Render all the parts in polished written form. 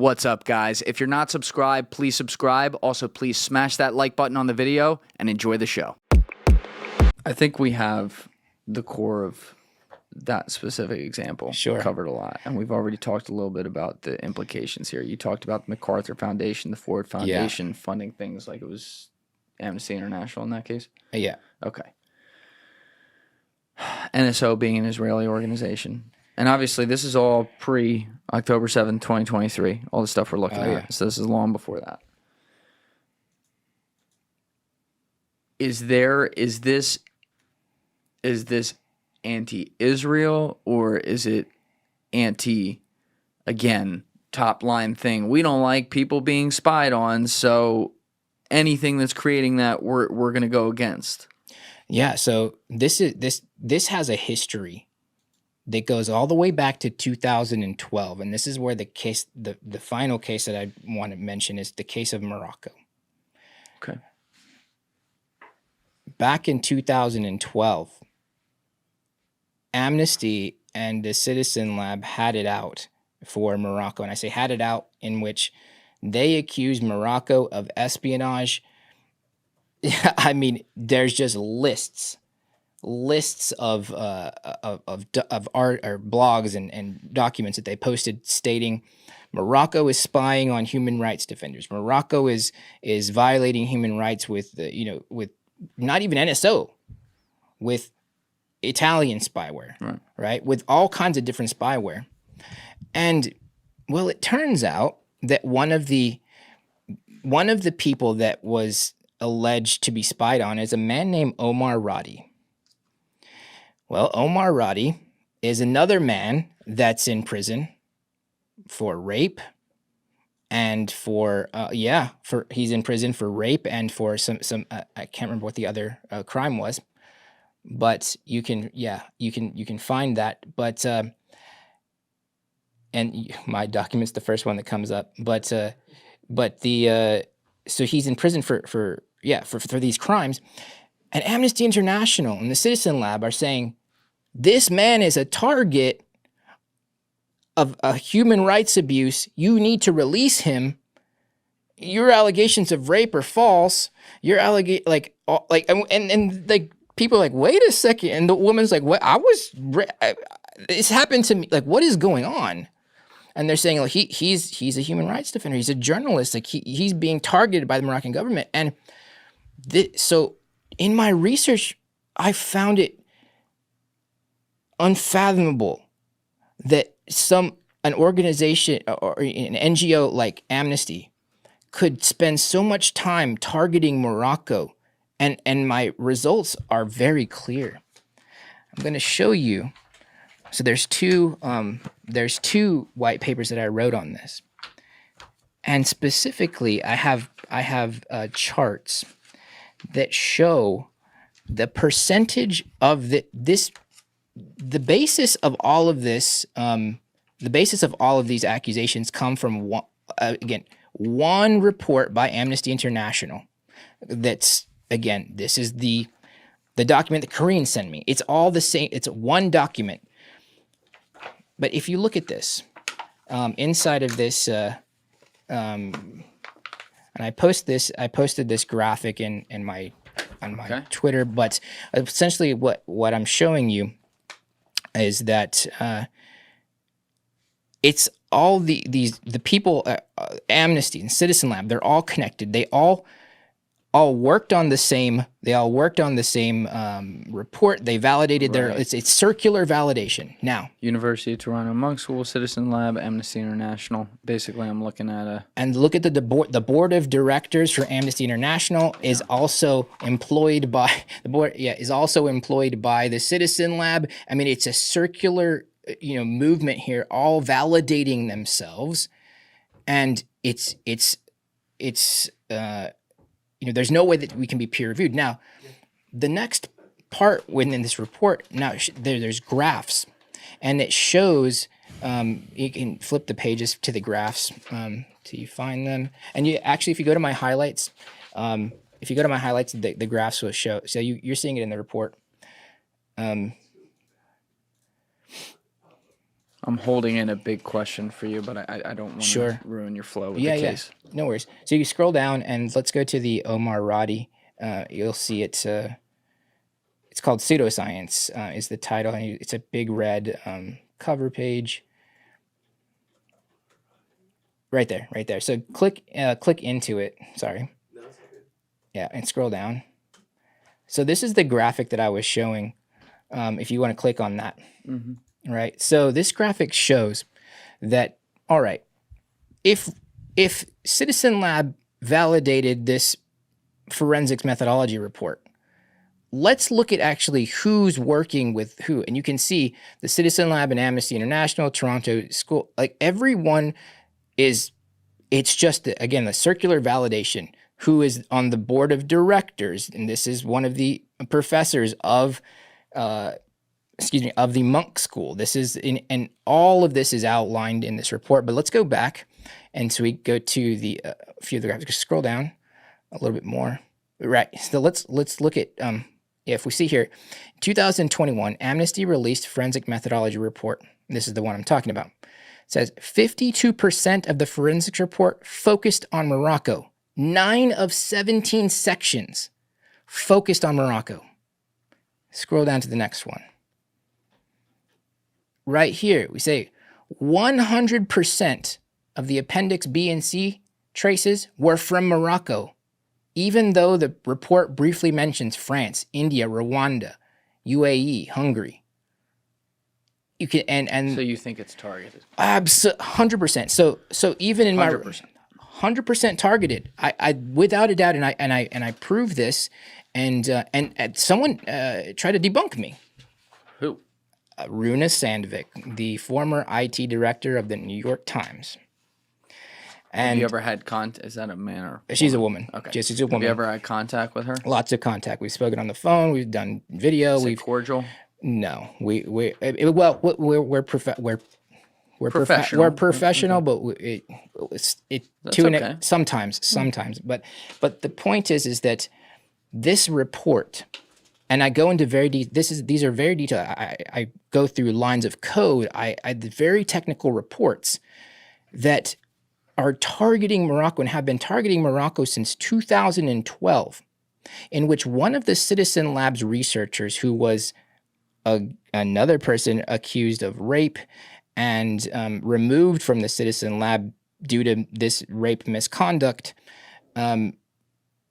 What's up, guys? If you're not subscribed, please subscribe. Also, please smash that like button on the video and enjoy the show. I think we have the core of that specific example covered a lot. And we've already talked a little bit about the implications here. You talked about the MacArthur Foundation, the Ford Foundation funding things like it was Amnesty International in that case? Yeah. Okay. NSO being an Israeli organization. And obviously, this is all pre-October 7th, 2023, all the stuff we're looking at. Yeah. So this is long before that. Is this anti-Israel, or is it again, top-line thing? We don't like people being spied on, so anything that's creating that, we're going to go against. Yeah, so this has a history that goes all the way back to 2012, and this is where the final case that I want to mention is the case of Morocco. Okay. Back in 2012, Amnesty and the Citizen Lab had it out for Morocco, and I say had it out in which they accused Morocco of espionage. I mean, there's just lists of art or blogs and documents that they posted stating Morocco is spying on human rights defenders. Morocco is violating human rights with with not even NSO, with Italian spyware, right? With all kinds of different spyware. And well, it turns out that one of the people that was alleged to be spied on is a man named Omar Radi. Well, Omar Radi is another man that's in prison for rape and he's in prison for rape and for some I can't remember what the other crime was, but you can find that. But and my document's the first one that comes up. But so he's in prison for these crimes, and Amnesty International and the Citizen Lab are saying this man is a target of a human rights abuse. You need to release him. Your allegations of rape are false. Your and people are like, wait a second, and the woman's like, what? This happened to me. Like, what is going on? And they're saying, like, he's a human rights defender. He's a journalist. Like he's being targeted by the Moroccan government. And so in my research, I found it unfathomable that an organization or an NGO like Amnesty could spend so much time targeting Morocco. And my results are very clear. I'm going to show you. So there's two white papers that I wrote on this, and specifically I have charts that show the percentage of the basis of all of this. The basis of all of these accusations come from one report by Amnesty International. This is the document that Karine sent me. It's all the same. It's one document. But if you look at this, inside of this, and I posted this graphic on my Twitter. But essentially, what I'm showing you is that it's all the people, Amnesty and Citizen Lab. They're all connected. They all worked on the same. They all worked on the same report. They validated it's circular validation. Now, University of Toronto Monk School, Citizen Lab, Amnesty International. Basically, I'm looking at and look at the board of directors for Amnesty International is also employed by the board. Yeah, is also employed by the Citizen Lab. I mean, it's a circular movement here, all validating themselves, and it's there's no way that we can be peer reviewed. Now, the next part within this report, now there's graphs, and it shows, you can flip the pages to the graphs till you find them. And if you go to my highlights, the graphs will show. So you're seeing it in the report. I'm holding in a big question for you, but I don't want to ruin your flow with the case. Yeah, no worries. So you scroll down and let's go to the Omar Radi. You'll see it's called Pseudoscience is the title. It's a big red cover page. Right there. So click into it. Sorry. No, it's okay. Yeah, and scroll down. So this is the graphic that I was showing. If you want to click on that. Mm-hmm. Right. So this graphic shows that, all right, if Citizen Lab validated this forensics methodology report, let's look at actually who's working with who. And you can see the Citizen Lab and Amnesty International, Toronto School, like everyone it's just, again, the circular validation, who is on the board of directors. And this is one of the professors of the Monk School. This is and all of this is outlined in this report. But let's go back, and so we go to the few of the graphics. Scroll down a little bit more. Right. So let's look at if we see here, 2021, Amnesty released forensic methodology report. This is the one I'm talking about. It says 52% of the forensics report focused on Morocco. 9 of 17 sections focused on Morocco. Scroll down to the next one. Right here, we say 100% of the Appendix B and C traces were from Morocco, even though the report briefly mentions France, India, Rwanda, UAE, Hungary. You can and so you think it's targeted? 100%. So even in 100%. My 100% targeted. I without a doubt, and I prove this, and someone tried to debunk me. Who? Runa Sandvik, the former IT director of the New York Times. And have you ever had contact? Is that a man or? She's a woman. Okay. She's a woman. Have you ever had contact with her? Lots of contact. We've spoken on the phone. We've done video. Is it cordial? No, we're professional. We're professional, okay. But sometimes. But the point is that this report. And I go into these are very detailed. I go through lines of code. I very technical reports that are targeting Morocco and have been targeting Morocco since 2012, in which one of the Citizen Labs researchers, who was another person accused of rape and removed from the Citizen Lab due to this rape misconduct,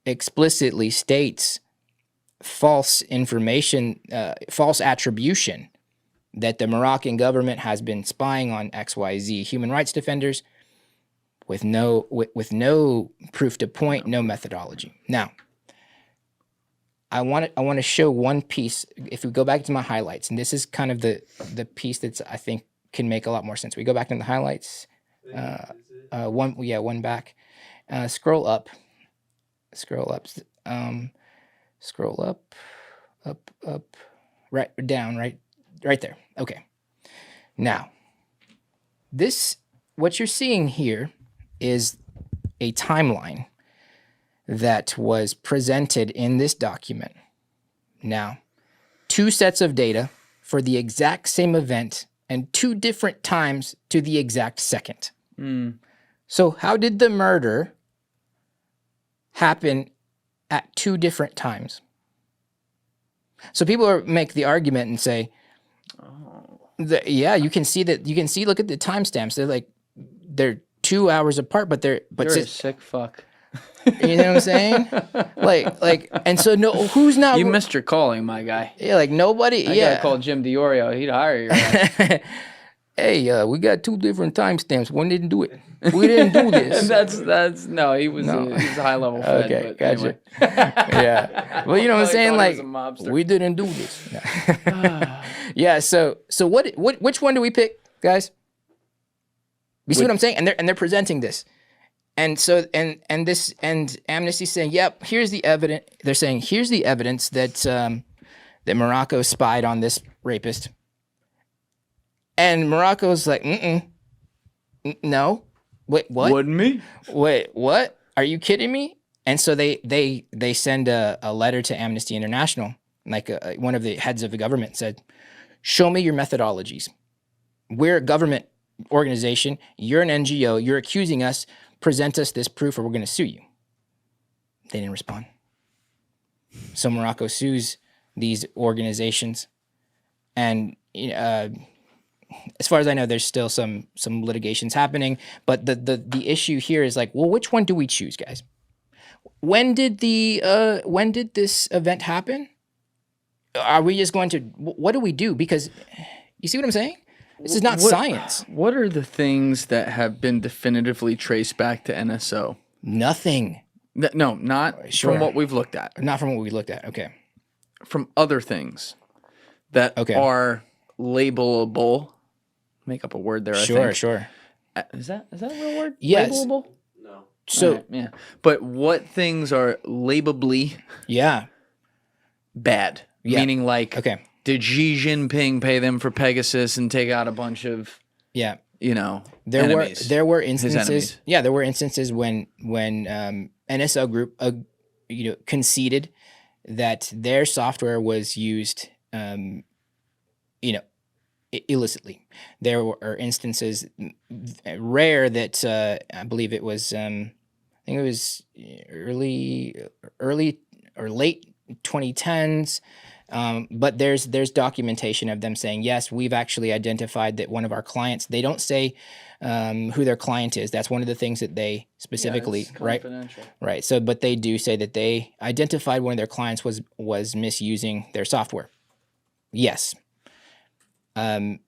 explicitly states false information, false attribution that the Moroccan government has been spying on XYZ human rights defenders with no proof to point, no methodology. Now, I want to show one piece. If we go back to my highlights, and this is kind of the piece that's I think can make a lot more sense. We go back to the highlights. One back. Scroll up. Scroll up, right down, right there. Okay. Now, what you're seeing here is a timeline that was presented in this document. Now, 2 sets of data for the exact same event and 2 different times to the exact second. So how did the murder happen at 2 different times? So people make the argument and say, you can see that. You can see. Look at the timestamps. They're 2 hours apart, but you're a sick fuck. You know what I'm saying? And so who's not? You missed your calling, my guy. Yeah, nobody. I gotta call Jim DiOrio. He'd hire your ass. Hey, we got 2 different timestamps. One didn't do it. We didn't do this. that's no. He was a high level fed. Okay, but gotcha. Anyway. Yeah. Well, you know what I'm saying? We didn't do this. Yeah. So which one do we pick, guys? You see what I'm saying? And they're presenting this, and so and Amnesty's saying, yep, here's the evidence. They're saying here's the evidence that that Morocco spied on this rapist. And Morocco's like, no, wait, what? Wouldn't me? Wait, what? Are you kidding me? And so they send a letter to Amnesty International, one of the heads of the government said, show me your methodologies. we're a government organization. You're an NGO. You're accusing us. Present us this proof or we're going to sue you. They didn't respond. So Morocco sues these organizations. And as far as I know, there's still some litigations happening. But the issue here is like, well, which one do we choose, guys? When did this event happen? Are we just going to, what do we do? Because you see what I'm saying? This is not science. What are the things that have been definitively traced back to NSO? Nothing. No, not from what we've looked at. Not from what we looked at. Okay. From other things that are labelable. Make up a word there, I think. Sure. Is that a real word? Yes. Labelable? No. So, right, yeah. But what things are labelably bad? Yeah. Meaning like, did Xi Jinping pay them for Pegasus and take out a bunch of, enemies? There were instances. Yeah, there were instances when NSO Group, conceded that their software was used, illicitly. There were instances, rare, that I believe it was, I think it was early or late 2010s. But there's documentation of them saying, yes, we've actually identified that one of our clients, they don't say who their client is. That's one of the things that they specifically, right? So, but they do say that they identified one of their clients was misusing their software. Yes. Again,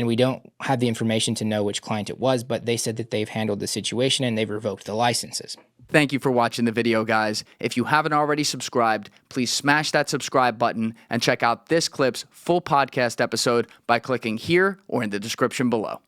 we don't have the information to know which client it was, but they said that they've handled the situation and they've revoked the licenses. Thank you for watching the video, guys. If you haven't already subscribed, please smash that subscribe button and check out this clip's full podcast episode by clicking here or in the description below.